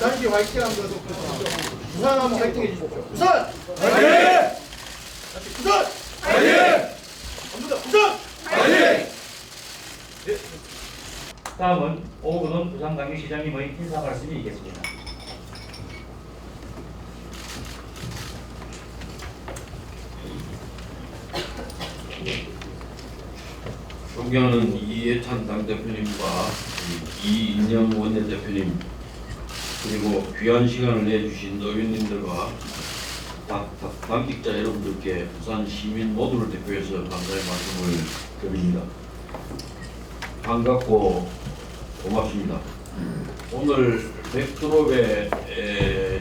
부산시 화이팅 한번 부산 한번 화이팅 해주십시오. 부산! 화이팅! 부산! 화이팅! 갑니다. 부산! 화이팅! 다음은 오근원 부산광역시장님의 인사 말씀이 있겠습니다. 존경하는 이해찬 당대표님과 이인영 원내대표님 그리고 귀한 시간을 내주신 의원님들과 당직자 여러분들께 부산 시민 모두를 대표해서 감사의 말씀을 드립니다. 반갑고 고맙습니다. 오늘 백드롭에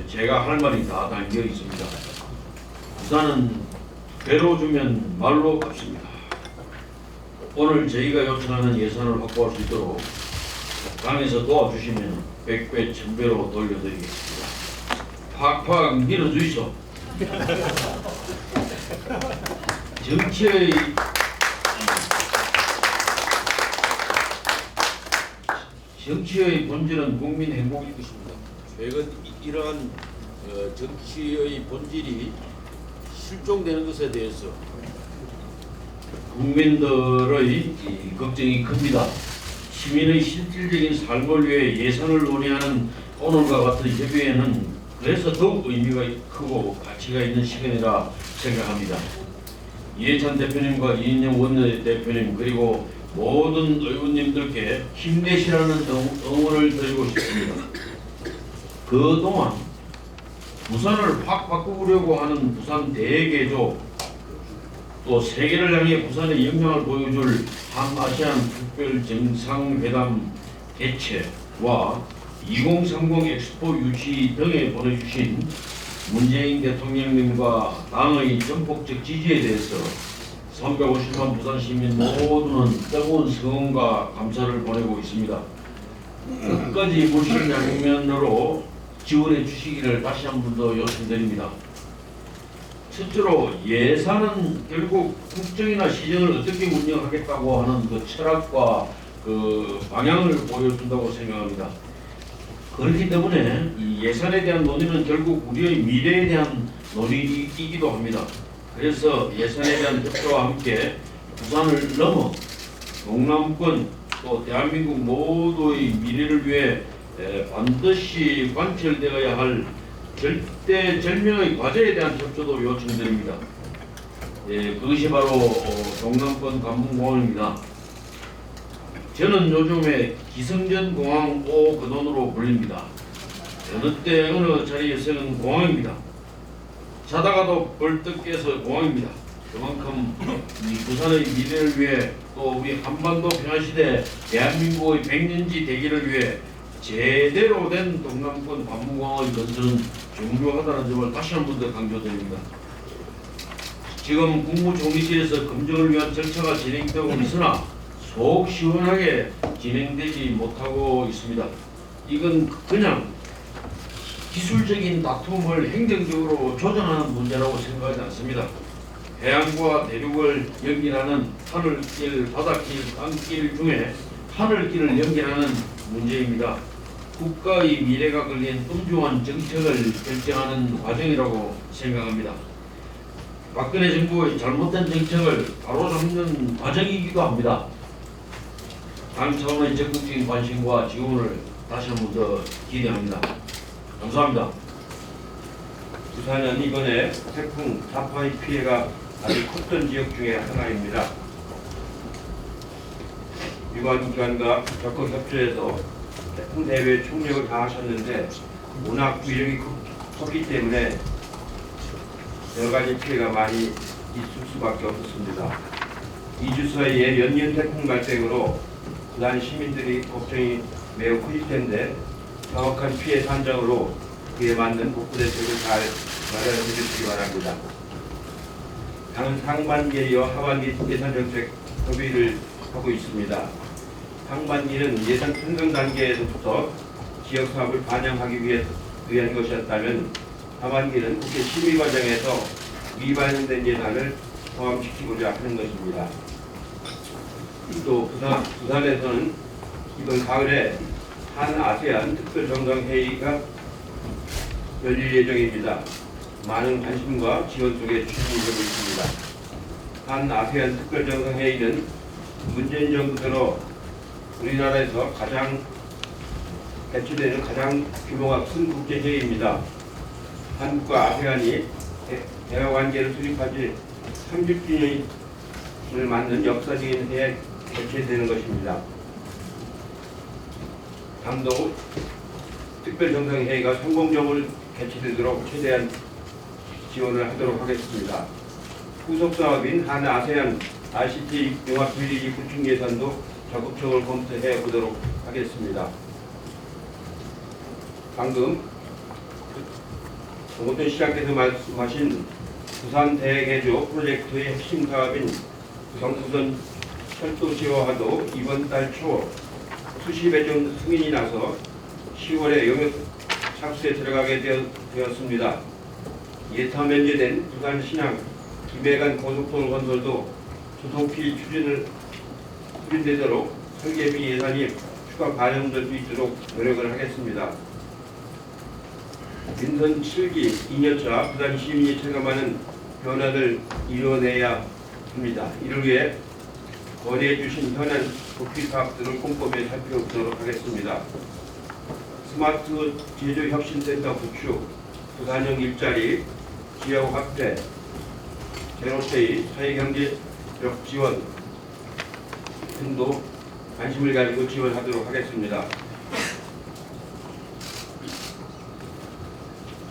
제가 할 말이 다 담겨 있습니다. 부산은 배로 주면 말로 갚습니다. 오늘 저희가 요청하는 예산을 확보할 수 있도록 당에서 도와주시면 100배, 1000배로 돌려드리겠습니다. 팍팍 밀어주이소. 정치의 본질은 국민 행복일 것입니다. 최근 이러한 정치의 본질이 실종되는 것에 대해서 국민들의 걱정이 큽니다. 시민의 실질적인 삶을 위해 예산을 논의하는 오늘과 같은 협의회는 그래서 더욱 의미가 크고 가치가 있는 시간이라 생각합니다. 이해찬 대표님과 이인영 원내대표님 그리고 모든 의원님들께 힘내시라는 응원을 드리고 싶습니다. 그동안 부산을 확 바꾸려고 하는 부산 대개조 또 세계를 향해 부산의 영향을 보여줄 한아시안 특별 정상회담 개최와 2030 엑스포 유치 등에 보내주신 문재인 대통령님과 당의 전폭적 지지에 대해서 350만 부산 시민 모두는 뜨거운 성원과 감사를 보내고 있습니다. 끝까지 물심양면으로 지원해 주시기를 다시 한 번 더 요청드립니다. 첫째로 예산은 결국 국정이나 시정을 어떻게 운영하겠다고 하는 그 철학과 그 방향을 보여준다고 생각합니다. 그렇기 때문에 이 예산에 대한 논의는 결국 우리의 미래에 대한 논의이기도 합니다. 그래서 예산에 대한 협조와 함께 부산을 넘어 동남권 또 대한민국 모두의 미래를 위해 반드시 관철되어야 할 절대절명의 과제에 대한 협조도 요청드립니다. 그것이 바로 동남권 관문공원입니다. 저는 요즘에 기성전 공항 오근원으로 불립니다. 어느 때 어느 자리에서는 공항입니다. 자다가도 벌떡 깨서 공항입니다. 그만큼 이 부산의 미래를 위해 또 우리 한반도 평화시대 대한민국의 100년지 대기를 위해 제대로 된 동남권 관문공항의 건설은 중요하다는 점을 다시 한 번 더 강조드립니다. 지금 국무총리실에서 검증을 위한 절차가 진행되고 있으나 속 시원하게 진행되지 못하고 있습니다. 이건 그냥 기술적인 다툼을 행정적으로 조정하는 문제라고 생각하지 않습니다. 해안과 대륙을 연결하는 하늘길, 바닷길, 땅길 중에 하늘길을 연결하는 문제입니다. 국가의 미래가 걸린 엄중한 정책을 결정하는 과정이라고 생각합니다. 박근혜 정부의 잘못된 정책을 바로잡는 과정이기도 합니다. 당 차원의 적극적인 관심과 지원을 다시 한 번 더 기대합니다. 감사합니다. 부산은 이번에 태풍 자파의 피해가 아주 컸던 지역 중에 하나입니다. 유관기관과 적극 협조해서 태풍 대비에 총력을 다하셨는데 워낙 위력이 컸기 때문에 여러 가지 피해가 많이 있을 수밖에 없었습니다. 2주 사이에 연이은 태풍 발생으로 부산 시민들이 걱정이 매우 커질 텐데 정확한 피해 산정으로 그에 맞는 복구 대책을 잘 마련해 주시기 바랍니다. 당은 상반기에 이어 하반기 예산 정책 협의를 하고 있습니다. 상반기는 예산 편성 단계에서부터 지역 사업을 반영하기 위한 것이었다면 하반기는 국회 심의 과정에서 미반영된 예산을 포함시키고자 하는 것입니다. 또 부산에서는 이번 가을에 한 아세안 특별정상회의가 열릴 예정입니다. 많은 관심과 지원 속에 추진되고 있습니다. 한 아세안 특별정상회의는 문재인 정부 들어 우리나라에서 개최되는 가장 규모가 큰 국제회의입니다. 한국과 아세안이 대화관계를 수립한 지 30주년을 맞는 역사적인 해에 개최되는 것입니다. 당도 특별정상회의가 성공적으로 개최되도록 최대한 지원을 하도록 하겠습니다. 후속 사업인 한 아세안 ICT 융합 비리지 구축 예산도 적극적으로 검토해 보도록 하겠습니다. 방금 정호돈 시장께서 말씀하신 부산 대개조 프로젝트의 핵심 사업인 경부선 철도 지하화도 이번 달 초 수십 회 정도 승인이 나서 10월에 용역 착수에 들어가게 되었습니다. 예타 면제된 부산 신항 김해간 고속도로 건설도 조속히 추진되도록 설계비 예산이 추가 반영될 수 있도록 노력을 하겠습니다. 민선 7기 2년차 부산 시민이 체감하는 변화를 이뤄내야 합니다. 이를 위해 건의해 주신 현안 도피 사업들을 꼼꼼히 살펴보도록 하겠습니다. 스마트 제조혁신센터 구축, 부산형 일자리, 지역 화폐, 제로페이, 사회경제력 지원 등도 관심을 가지고 지원하도록 하겠습니다.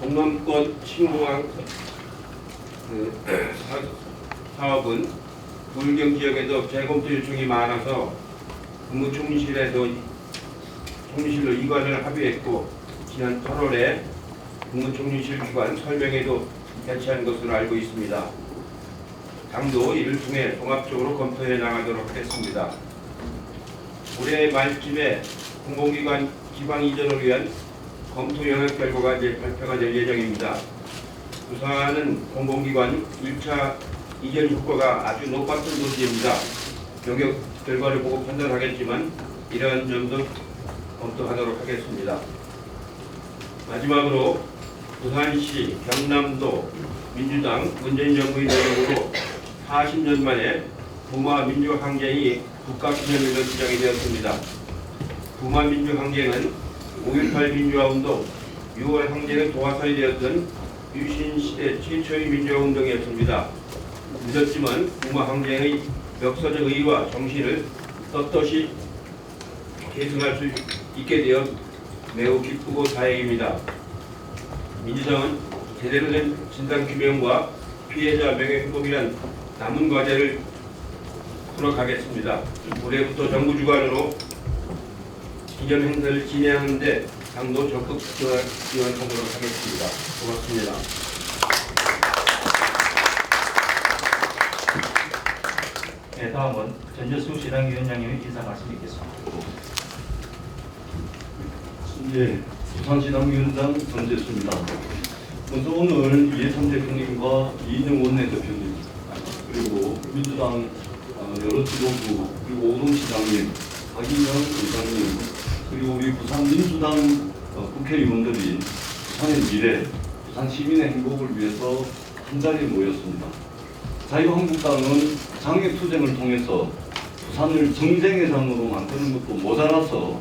동남권 신공항 사업은 불경 지역에도 재검토 요청이 많아서 국무총리실로 이관을 합의했고 지난 8월에 국무총리실 기관 설명회도 개최한 것으로 알고 있습니다. 당도 이를 통해 종합적으로 검토해 나가도록 하겠습니다. 올해 말쯤에 공공기관 지방 이전을 위한 검토 영역 결과가 이제 발표가 될 예정입니다. 부산은 공공기관 1차 이전 효과가 아주 높았던 도시입니다. 영역 결과를 보고 판단하겠지만 이러한 점도 검토하도록 하겠습니다. 마지막으로 부산시 경남도 민주당 문재인 정부의 노력으로 40년 만에 부마 민주항쟁이 국가기념일로 지정이 되었습니다. 부마 민주항쟁은 5.18 민주화운동, 6월 항쟁의 도화살이 되었던 유신시대 최초의 민주화운동이었습니다. 늦었지만 부마 항쟁의 역사적 의의와 정신을 떳떳이 계승할 수 있게 되어 매우 기쁘고 다행입니다. 민주당은 제대로 된 진상규명과 피해자 명예회복이란 남은 과제를 풀어가겠습니다. 올해부터 정부 주관으로 기념 행사를 진행하는데 당도 적극 지원하도록 하겠습니다. 고맙습니다. 네, 다음은 전재수 시당위원장님의 인사 말씀 있겠습니다. 예, 부산시당위원장 전재수입니다. 먼저 오늘 이해찬 대표님과 이인영 원내대표님 그리고 민주당 여러 지도부 그리고 오동시장님, 박인영 의장님 그리고 우리 부산 민주당 국회의원들이 부산의 미래, 부산 시민의 행복을 위해서 한자리에 모였습니다. 자유한국당은 장애투쟁을 통해서 부산을 정쟁의 장으로 만드는 것도 모자라서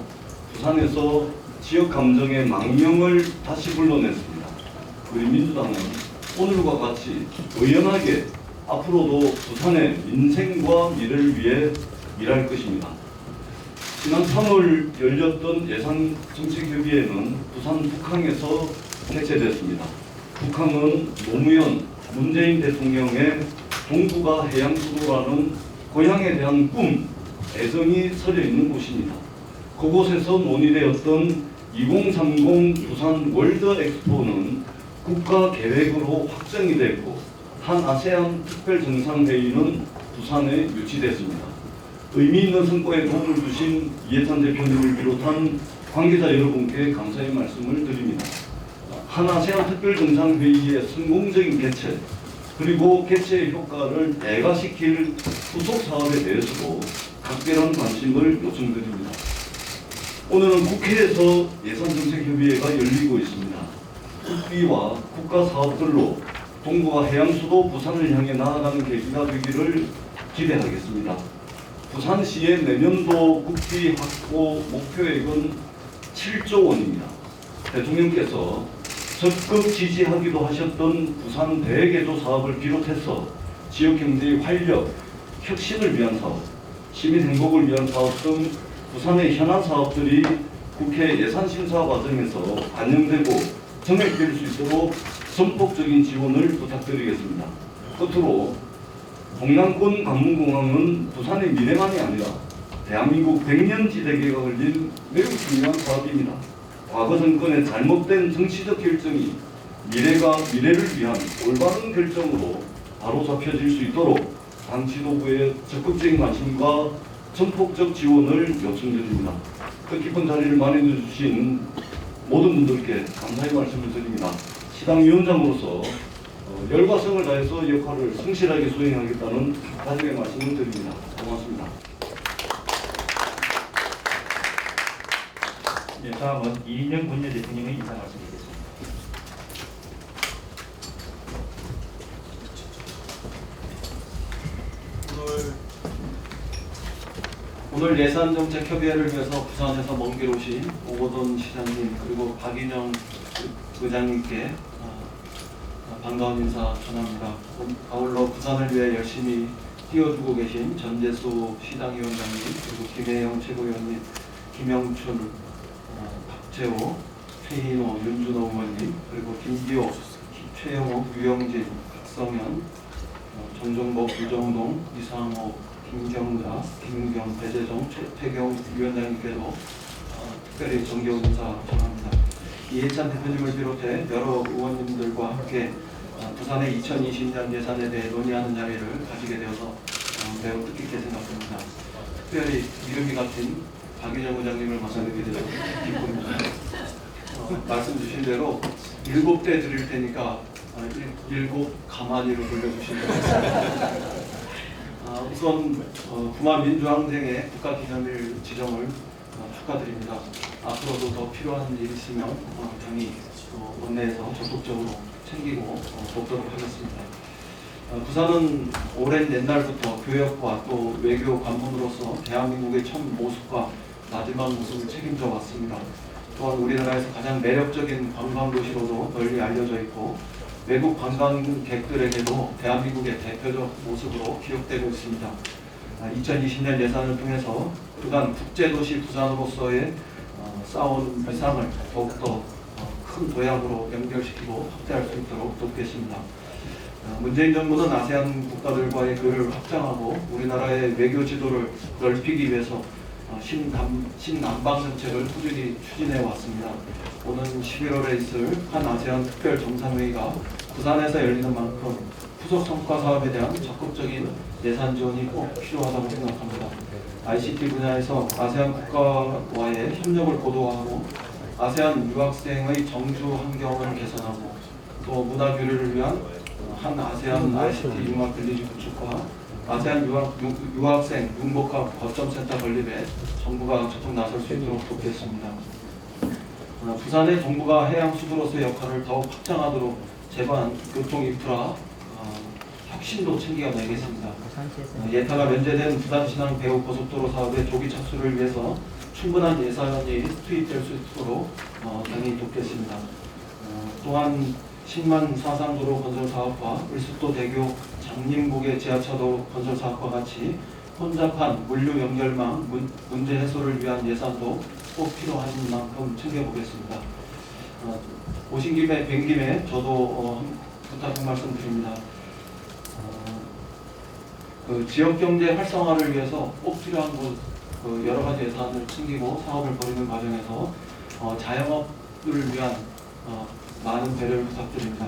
부산에서 지역 감정의 망명을 다시 불러냈습니다. 우리 민주당은 오늘과 같이 의연하게 앞으로도 부산의 민생과 미래를 위해 일할 것입니다. 지난 3월 열렸던 예산정책협의회는 부산 북항에서 개최됐습니다. 북항은 노무현, 문재인 대통령의 동북아 해양수도라는 고향에 대한 꿈, 애정이 서려 있는 곳입니다. 그곳에서 논의되었던 2030 부산 월드 엑스포는 국가 계획으로 확정이 됐고 한 아세안 특별정상회의는 부산에 유치됐습니다. 의미 있는 성과에 도움을 주신 이해찬 대표님을 비롯한 관계자 여러분께 감사의 말씀을 드립니다. 한 아세안 특별정상회의의 성공적인 개최 그리고 개최의 효과를 대가시킬 후속 사업에 대해서도 각별한 관심을 요청드립니다. 오늘은 국회에서 예산정책협의회가 열리고 있습니다. 국비와 국가 사업들로 동부가 해양수도 부산을 향해 나아가는 계기가 되기를 기대하겠습니다. 부산시의 내년도 국비 확보 목표액은 7조 원입니다. 대통령께서 적극 지지하기도 하셨던 부산 대개조 사업을 비롯해서 지역 경제의 활력, 혁신을 위한 사업, 시민 행복을 위한 사업 등 부산의 현안 사업들이 국회 예산 심사 과정에서 반영되고 정액될 수 있도록 전폭적인 지원을 부탁드리겠습니다. 끝으로 동남권 관문공항은 부산의 미래만이 아니라 대한민국 100년 지대계가 걸린 매우 중요한 사업입니다. 과거 정권의 잘못된 정치적 결정이 미래를 위한 올바른 결정으로 바로잡혀질 수 있도록 당 지도부의 적극적인 관심과 전폭적 지원을 요청드립니다. 뜻깊은 자리를 마련해 주신 모든 분들께 감사의 말씀을 드립니다. 시당 위원장으로서 열과 성을 다해서 역할을 성실하게 수행하겠다는 다짐의 말씀을 드립니다. 고맙습니다. 네, 다음은 이인영 원내대통령의 인사 말씀드리겠습니다. 오늘 예산정책협의회를 위해서 부산에서 먼 길 오신 오거돈 시장님 그리고 박인영 의장님께 반가운 인사 전합니다. 아울러 부산을 위해 열심히 뛰어주고 계신 전재수 시당위원장님 그리고 김혜영 최고위원님, 김영춘, 박재호, 최인호, 윤준호 의원님 그리고 김기호, 최영욱, 유영진, 박성현, 정종복, 유정동, 이상호, 김경자, 김경, 배재정, 최태경 위원장님께도 특별히 정겨운 인사 전합니다. 이해찬 대표님을 비롯해 여러 의원님들과 함께 부산의 2020년 예산에 대해 논의하는 자리를 가지게 되어서 매우 뜻깊게 생각합니다. 특별히 이름이 같은 박인영 의장님을 만나게 되어서 기쁩니다. 말씀 주신 대로 7대 드릴 테니까 7 가만히로 돌려주시면 되겠습니다. 우선 구만민주항쟁의 국가기념일 지정을 축하드립니다. 앞으로도 더 필요한 일이 있으면 당이 원내에서 적극적으로 챙기고 돕도록 하겠습니다. 부산은 오랜 옛날부터 교역과 또 외교 관문으로서 대한민국의 첫 모습과 마지막 모습을 책임져 왔습니다. 또한 우리나라에서 가장 매력적인 관광도시로도 널리 알려져 있고 외국 관광객들에게도 대한민국의 대표적 모습으로 기억되고 있습니다. 2020년 예산을 통해서 그간 국제도시 부산으로서의 쌓아온 위상을 더욱더 큰 도약으로 연결시키고 확대할 수 있도록 돕겠습니다. 문재인 정부는 아세안 국가들과의 교류를 확장하고 우리나라의 외교 지도를 넓히기 위해서 신남방 정책을 꾸준히 추진해 왔습니다. 오는 11월에 있을 한 아세안 특별 정상회의가 부산에서 열리는 만큼 후속 성과 사업에 대한 적극적인 예산 지원이 꼭 필요하다고 생각합니다. ICT 분야에서 아세안 국가와의 협력을 고도화하고 아세안 유학생의 정주 환경을 개선하고 또 문화 교류를 위한 한 아세안 ICT 융합 빌리지 구축과 아세안 유학생 융복합 거점센터 건립에 정부가 적극 나설 수 있도록 돕겠습니다. 부산의 정부가 해양 수도로서의 역할을 더욱 확장하도록 제반, 교통 인프라, 혁신도 챙겨내겠습니다. 예타가 면제된 부산신항 배후 고속도로 사업의 조기 착수를 위해서 충분한 예산이 투입될 수 있도록 당연히 돕겠습니다. 또한 10만 사상도로 건설 사업과 을숙도 대교 장림국의 지하차도 건설 사업과 같이 혼잡한 물류 연결망 문제 해소를 위한 예산도 꼭 필요한 만큼 챙겨보겠습니다. 오신 김에 뵌 김에 저도 부탁 말씀드립니다. 지역 경제 활성화를 위해서 꼭 필요한 여러 가지 예산을 챙기고 사업을 벌이는 과정에서 자영업을 위한 많은 배려를 부탁드립니다.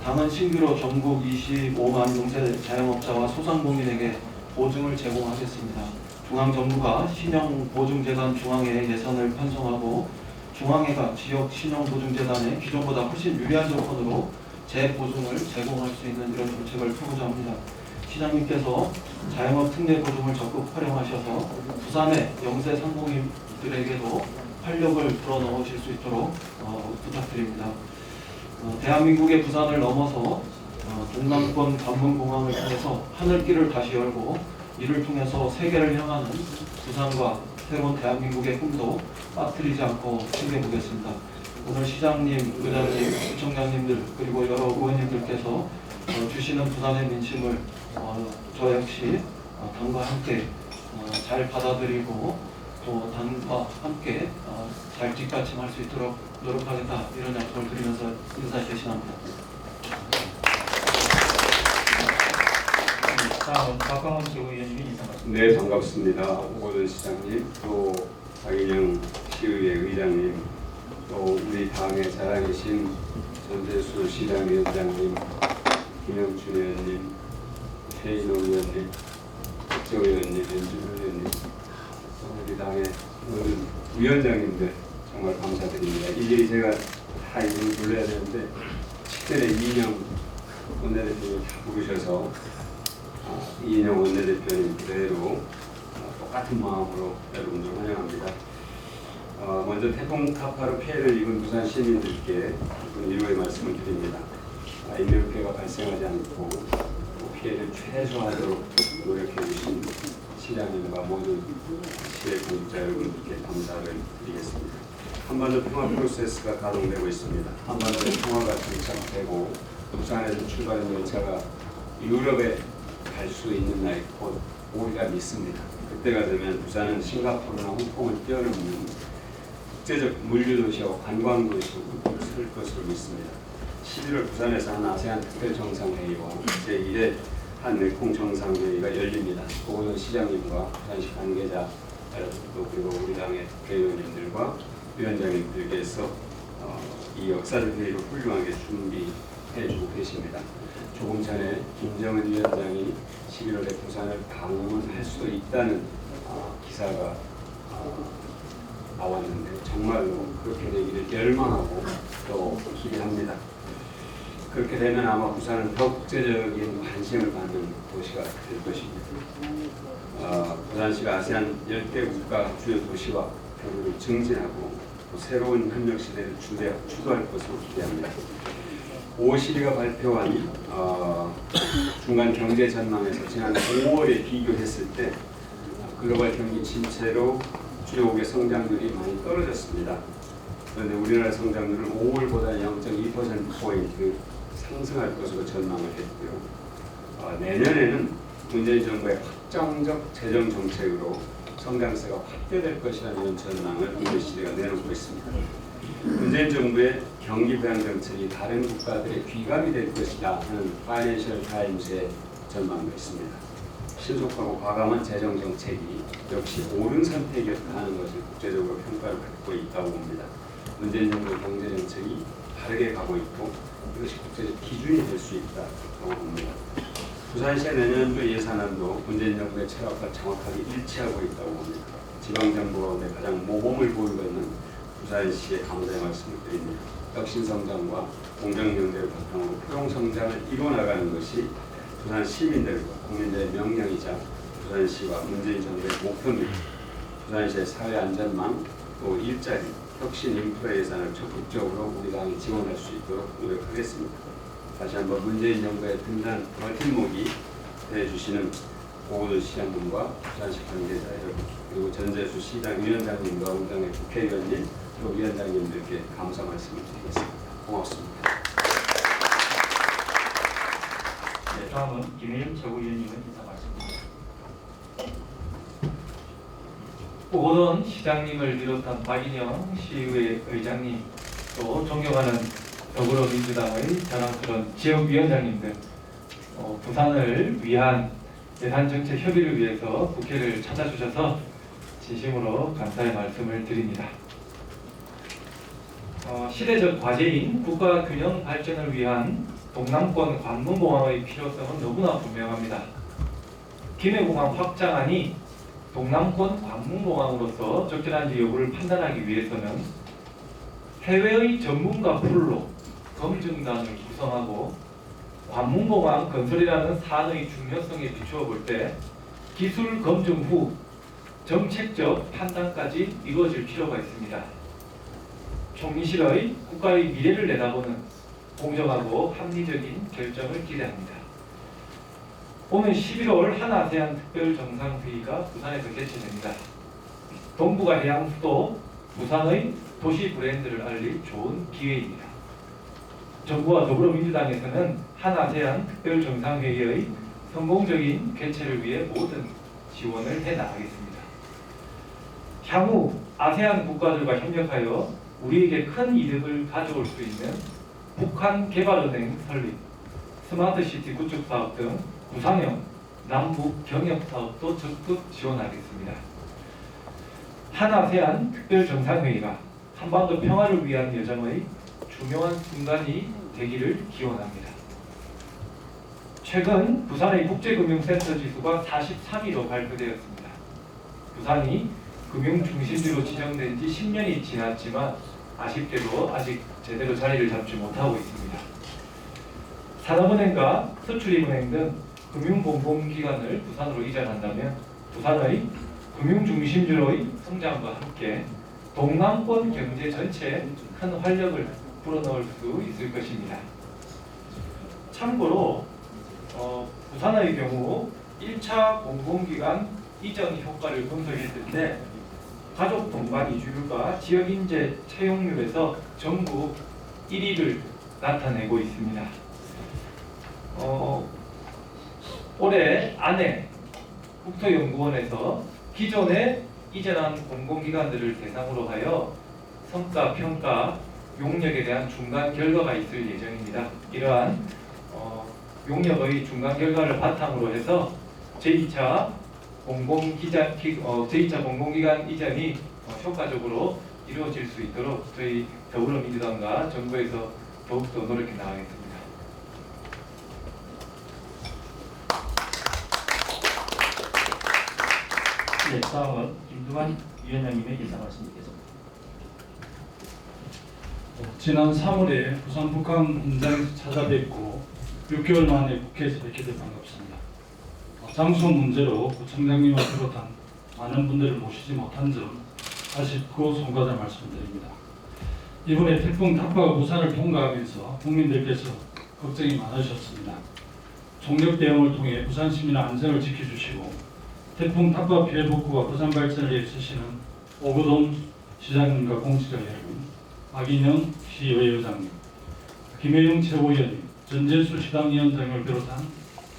당은 신규로 전국 25만 용세 자영업자와 소상공인에게 보증을 제공하겠습니다. 중앙정부가 신용보증재단 중앙회 예산을 편성하고 중앙회가 지역 신용보증재단에 기존보다 훨씬 유리한 조건으로 재보증을 제공할 수 있는 이런 정책을 펴고자 합니다. 시장님께서 자영업 특례 보증을 적극 활용하셔서 부산의 영세 상공인들에게도 활력을 불어넣으실 수 있도록 부탁드립니다. 대한민국의 부산을 넘어서 동남권 관문공항을 통해서 하늘길을 다시 열고 이를 통해서 세계를 향하는 부산과 새로운 대한민국의 꿈도 빠뜨리지 않고 챙겨보겠습니다. 오늘 시장님, 의장님, 구청장님들 그리고 여러 의원님들께서 주시는 부산의 민심을 저 역시 당과 함께 잘 받아들이고 또 당과 함께 잘 뒷받침할 수 있도록 노력하겠다, 이런 약속을 드리면서 인사 개시합니다. 다음은 박광원 최고위원님이 인사 말씀. 네, 반갑습니다. 오거돈 시장님, 또 박인영 시의회 의장님, 또 우리 당의 자랑이신 전재수 시장위원장님, 김영춘 의원님, 최인호 의원님, 박정 의원님, 연준 의원님, 또 우리 당의 모든 위원장님들 정말 감사드립니다. 일일이 제가 다 이름을 불러야 되는데 10대의 이인영 원내대표님 다 부르셔서 이인영 원내대표님 그대로 똑같은 마음으로 여러분들 환영합니다. 먼저 태풍 카파로 피해를 입은 부산 시민들께 위로의 말씀을 드립니다. 인명피해가 발생하지 않고 피해를 최소화하도록 노력해 주신 시장님과 모든 시의 공직자 여러분들께 감사를 드리겠습니다. 한반도 평화 프로세스가 가동되고 있습니다. 한반도의 평화가 정착되고 부산에서 출발한 열차가 유럽에 갈 수 있는 날이 곧 우리가 믿습니다. 그때가 되면 부산은 싱가포르나 홍콩을 뛰어넘는 국제적 물류도시와 관광도시로 설 것으로 믿습니다. 11월 부산에서 한 아세안 특별정상회의와 제1회 한 메콩 정상회의가 열립니다. 오거돈 시장님과 부산시 관계자 또 그리고 우리 당의 국회의원님들과 위원장님들께서 이 역사적 회의를 훌륭하게 준비해주고 계십니다. 조금 전에 김정은 위원장이 11월에 부산을 방문할 수도 있다는 기사가 나왔는데 정말로 그렇게 되기를 열망하고 또 기대합니다. 그렇게 되면 아마 부산은 더 국제적인 관심을 받는 도시가 될 것입니다. 부산시가 아세안 10개 국가 주요 도시와 교류를 증진하고 또 새로운 협력 시대를 주도할 것으로 기대합니다. OECD 발표한 중간 경제 전망에서 지난 5월에 비교했을 때 글로벌 경기 침체로 주요국의 성장률이 많이 떨어졌습니다. 그런데 우리나라 성장률은 5월보다 0.2%포인트 상승할 것으로 전망을 했고요. 내년에는 문재인 정부의 확정적 재정 정책으로 성장세가 확대될 것이라는 전망을 OECD가 내놓고 있습니다. 문재인 정부의 경기 부양 정책이 다른 국가들의 귀감이 될 것이다 하는 파이낸셜 타임스의 전망도 있습니다. 신속하고 과감한 재정 정책이 역시 옳은 선택이었다 하는 것을 국제적으로 평가를 받고 있다고 봅니다. 문재인 정부의 경제 정책이 바르게 가고 있고 이것이 국제적 기준이 될 수 있다고 봅니다. 부산시의 내년도 예산안도 문재인 정부의 철학과 정확하게 일치하고 있다고 봅니다. 지방정부 가운데 가장 모범을 보이고 있는 부산시의 감사의 말씀을 드립니다. 혁신성장과 공정경제를 바탕으로 포용성장을 이뤄나가는 것이 부산 시민들과 국민들의 명령이자 부산시와 문재인 정부의 목표입니다. 부산시의 사회안전망, 또 일자리, 혁신 인프라 예산을 적극적으로 우리 당이 지원할 수 있도록 노력하겠습니다. 다시 한번 문재인 정부의 든든한 버팀목이 되어주시는 오거돈 시장님과 부산시 관계자 여러분, 그리고 전재수 시장 위원장님과 우리 당의 국회의원님, 또 위원장님들께 감사 말씀을 드리겠습니다. 고맙습니다. 네, 다음은 김혜영 최고위원님의 인사 말씀입니다. 오거돈 시장님을 비롯한 박인영 시의회 의장님, 또 존경하는 더불어민주당의 자랑스러운 지역위원장님들, 부산을 위한 예산정책 협의를 위해서 국회를 찾아주셔서 진심으로 감사의 말씀을 드립니다. 시대적 과제인 국가균형 발전을 위한 동남권 관문공항의 필요성은 너무나 분명합니다. 김해공항 확장안이 동남권 관문공항으로서 적절한지 여부를 판단하기 위해서는 해외의 전문가 풀로 검증단을 구성하고 관문공항 건설이라는 사안의 중요성에 비추어 볼 때 기술 검증 후 정책적 판단까지 이루어질 필요가 있습니다. 총리실의 국가의 미래를 내다보는 공정하고 합리적인 결정을 기대합니다. 오는 11월 한아세안 특별정상회의가 부산에서 개최됩니다. 동북아 해양 수도 부산의 도시 브랜드를 알릴 좋은 기회입니다. 정부와 더불어민주당에서는 한아세안 특별정상회의의 성공적인 개최를 위해 모든 지원을 해나가겠습니다. 향후 아세안 국가들과 협력하여 우리에게 큰 이득을 가져올 수 있는 북한개발은행 설립, 스마트시티 구축 사업 등 구상형 남북 경협 사업도 적극 지원하겠습니다. 한아세안 특별정상회의가 한반도 평화를 위한 여정의 중요한 순간이 되기를 기원합니다. 최근 부산의 국제금융센터 지수가 43위로 발표되었습니다. 부산이 금융중심지로 지정된 지 10년이 지났지만 아쉽게도 아직 제대로 자리를 잡지 못하고 있습니다. 산업은행과 서출입은행 등 금융공공기관을 부산으로 이전한다면 부산의 금융중심지로의 성장과 함께 동남권 경제 전체에 큰 활력을 불어넣을 수 있을 것입니다. 참고로 부산의 경우 1차 공공기관 이전 효과를 분석했을 때 가족 동반 이주율과 지역인재 채용률에서 전국 1위를 나타내고 있습니다. 올해 안에 국토연구원에서 기존에 이전한 공공기관들을 대상으로 하여 성과, 평가, 용역에 대한 중간 결과가 있을 예정입니다. 이러한 용역의 중간 결과를 바탕으로 해서 제2차 공공기관 이전이 효과적으로 이루어질 수 있도록 저희 더불어민주당과 정부에서 더욱더 노력해 나가겠습니다. 네, 다음은 김두관 위원장님의 인사 말씀 듣겠습니다. 지난 3월에 부산 북한 현장에서 찾아뵙고 6개월 만에 국회에서 뵙게 돼 반갑습니다. 장소 문제로 구청장님을 비롯한 많은 분들을 모시지 못한 점 아쉽고 송구하다 말씀드립니다. 이번에 태풍 타파가 부산을 통과하면서 국민들께서 걱정이 많으셨습니다. 총력 대응을 통해 부산 시민의 안전을 지켜주시고 태풍 타파 피해 복구와 부산 발전을 애쓰시는 오거돈 시장님과 공직자 여러분, 박인영 시의회장님, 김혜영 최고위원님, 전재수 시당위원장을 비롯한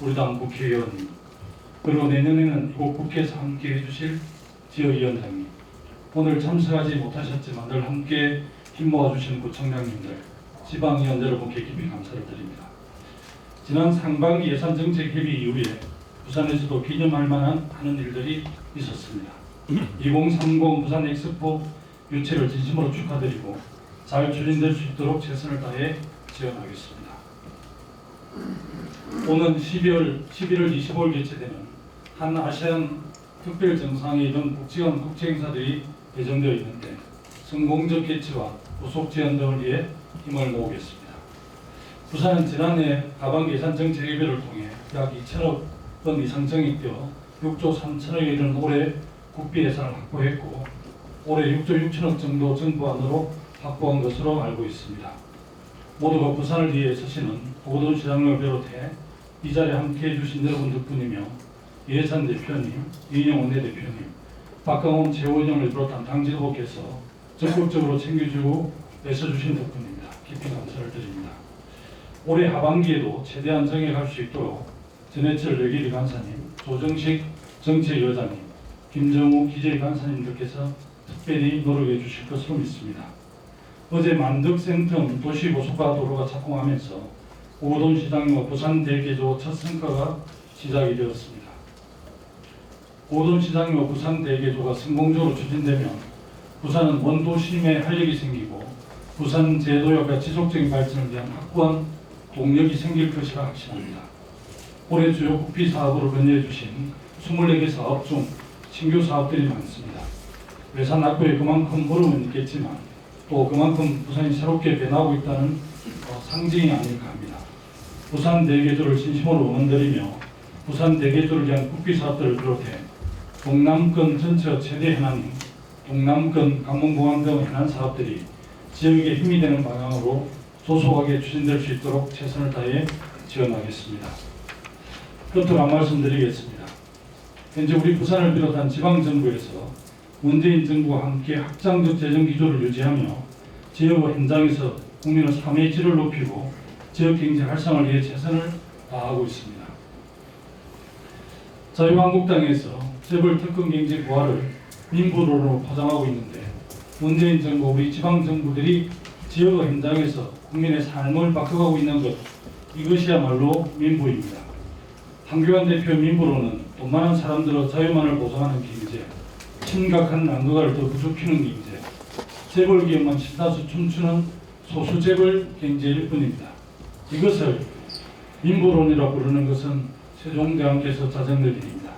우리 당 국회의원님, 그리고 내년에는 이곳 국회에서 함께 해주실 지역위원장님, 오늘 참석하지 못하셨지만 늘 함께 힘 모아주시는 구청장님들, 지방위원 여러분께 깊이 감사를 드립니다. 지난 상반기 예산정책 협의 이후에 부산에서도 기념할 만한 하는 일들이 있었습니다. 2030 부산 엑스포 유치를 진심으로 축하드리고 잘 추진될 수 있도록 최선을 다해 지원하겠습니다. 오는 11월 25일 개최되는 한 아세안 특별정상회의 등 국지관 국제행사들이 예정되어 있는데 성공적 개최와 후속 지원 등을 위해 힘을 모으겠습니다. 부산은 지난해 하반기 예산정책협의를 통해 약 2천억 원 이상 정액되어 6조 3천억에 이르는 올해 국비 예산을 확보했고 올해 6조 6천억 정도 정부안으로 확보한 것으로 알고 있습니다. 모두가 부산을 위해 애쓰시는 오거돈 시장님을 비롯해 이 자리에 함께해 주신 여러분 덕분이며 이해찬 대표님, 이인영 원내대표님, 박강원 최고위원을 비롯한 당 지도부께서 적극적으로 챙겨주고 애써주신 덕분입니다. 깊이 감사를 드립니다. 올해 하반기에도 최대한 정액할 수 있도록 전해철 외교리 간사님, 조정식 정책위원장님, 김정우 기재위 간사님들께서 특별히 노력해 주실 것으로 믿습니다. 어제 만덕센텀 도시고속화 도로가 착공하면서 오거돈 시장과 부산 대개조 첫 성과가 시작이 되었습니다. 오거돈 시장과 부산 대개조가 성공적으로 추진되면 부산은 원도심의 활력이 생기고 부산 제도역과 지속적인 발전을 위한 확고한 동력이 생길 것이라 확신합니다. 올해 주요 국비 사업으로 변제해 주신 24개 사업 중 신규 사업들이 많습니다. 예산 확보에 그만큼 어려움은 있겠지만 또 그만큼 부산이 새롭게 변하고 있다는 상징이 아닐까 합니다. 부산 대개조를 진심으로 응원드리며 부산 대개조를 위한 국비 사업들을 비롯해 동남권 전체가 최대 현안인 동남권 강문공항 등 현안 사업들이 지역에 힘이 되는 방향으로 조속하게 추진될 수 있도록 최선을 다해 지원하겠습니다. 끝으로 한 말씀 드리겠습니다. 현재 우리 부산을 비롯한 지방정부에서 문재인 정부와 함께 확장적 재정 기조를 유지하며 지역 현장에서 국민의 삶의 질을 높이고 지역 경제 활성화를 위해 최선을 다하고 있습니다. 자유한국당에서 재벌 특권 경제 부활을 민부론으로 포장하고 있는데 문재인 정부, 우리 지방정부들이 지역 현장에서 국민의 삶을 바꿔가고 있는 것, 이것이야말로 민부입니다. 한교안 대표 민부로는 돈 많은 사람들의 자유만을 보장하는 경제, 심각한 난거가를 더 부추기는 경제, 재벌 기업만 신다수 춤추는 소수 재벌 경제일 뿐입니다. 이것을 민부론이라고 부르는 것은 세종대왕께서 자정될 일입니다.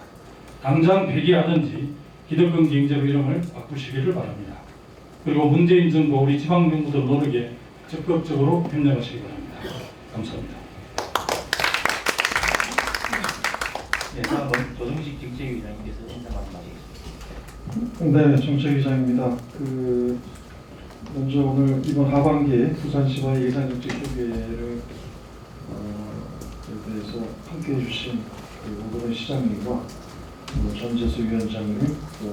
당장 폐기하든지 기득권 경제로 이름을 바꾸시기를 바랍니다. 그리고 문재인 정부와 우리 지방정부들 노력에 적극적으로 협력하시기 바랍니다. 감사합니다. 네, 다음은 조정식 정책위원장님께서 인사 말씀하시겠습니다. 네, 정책위장입니다. 먼저 오늘 이번 하반기에 부산시와의 예산정책협의회를 대해서 함께해 주신 오거돈 시장님과 전재수 위원장님, 또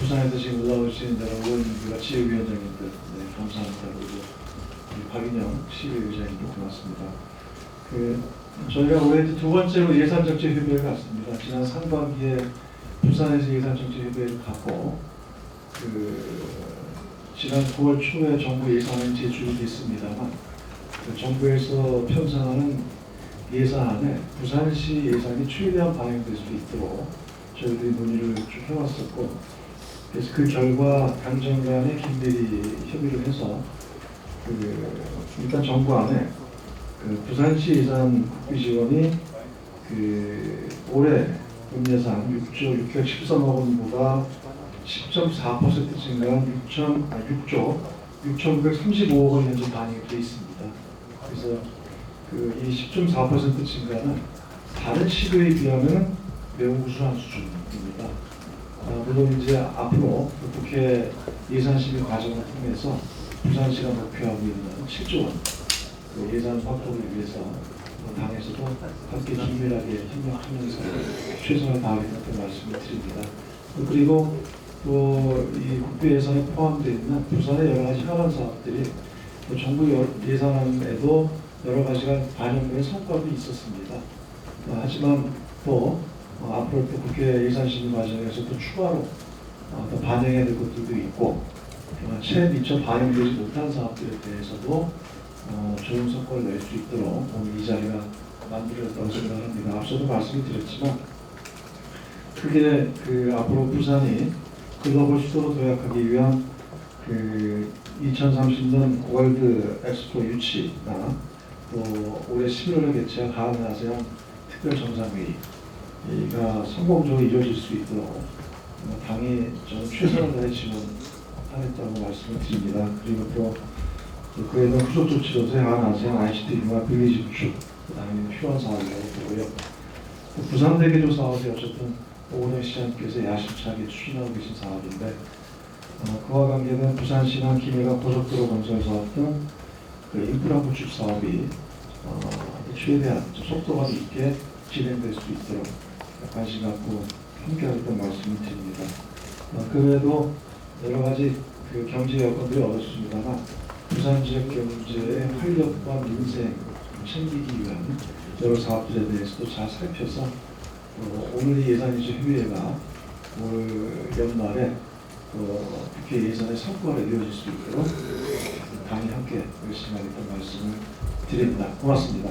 부산에서 지금 올라오신 여러 의원님들과 지역위원장님들, 네, 감사합니다. 그리고 박인영 시의회장님도 고맙습니다. 저희가 올해 두 번째로 예산정책협의회를 갔습니다. 지난 상반기에 부산에서 예산정책협의회를 갔고, 지난 9월 초에 정부 예산안이 제출이 됐습니다만, 정부에서 편성하는 예산안에 부산시 예산이 최대한 반영될 수 있도록 저희들이 논의를 쭉 해왔었고, 그래서 그 결과 당정 간에 긴밀히 협의를 해서 일단 정부 안에 부산시 예산 국비 지원이 올해 본예산 6조 613억 원보다 10.4% 증가한 6조 6,935억 원이 현재 반영이 되어 있습니다. 그래서 이 10.4% 증가는 다른 시도에 비하면 매우 우수한 수준입니다. 물론 이제 앞으로 국회 예산심의 과정을 통해서 부산시가 목표하고 있는 7조 원 예산 확보를 위해서 당에서도 함께 긴밀하게 협력하면서 최선을 다하겠다는 말씀을 드립니다. 그리고 또 이 국비 예산에 포함되어 있는 부산의 여러 가지 현안 사업들이 정부 예산안에도 여러 가지가 반영된 성과도 있었습니다. 하지만 또 앞으로 또 국회 예산심의 과정에서 또 추가로 더 반영해야 될 것들도 있고, 채 미처 반영되지 못한 사업들에 대해서도 좋은 성과를 낼 수 있도록 오늘 이 자리가 만들어졌다고 생각합니다. 앞서도 말씀드렸지만 그게 앞으로 부산이 글로벌 수도로 도약하기 위한 2030년 월드 엑스포 유치나 또 올해 11월에 개최한 한아세안 특별 정상회의가 성공적으로 이루어질 수 있도록 당이 저는 최선을 다해 지원하겠다고 말씀을 드립니다. 그리고 또 그에 대한 후속 조치로서 한아세안 ICT 융합 빌리지 구축 당연히 필요한 사업이라고 보고요. 부산대교조 사업이 어쨌든 오거돈 시장님께서 야심차게 추진하고 계신 사업인데 그와 관계는 부산시랑 김해가 고속도로 건설 사업 등 인프라 구축 사업이 최대한 속도감 있게 진행될 수 있도록 관심 갖고 함께하겠다는 말씀을 드립니다. 그 외에도 여러 가지 경제 여건들이 어렵습니다만 부산 지역 경제의 활력과 민생 챙기기 위한 여러 사업들에 대해서도 잘 살펴서 오늘 예산이죠 협의회가 올 연말에 국회 예산의 성과를 이루어질 수 있도록 당이 함께 열심히 하겠다는 말씀을 드립니다. 고맙습니다.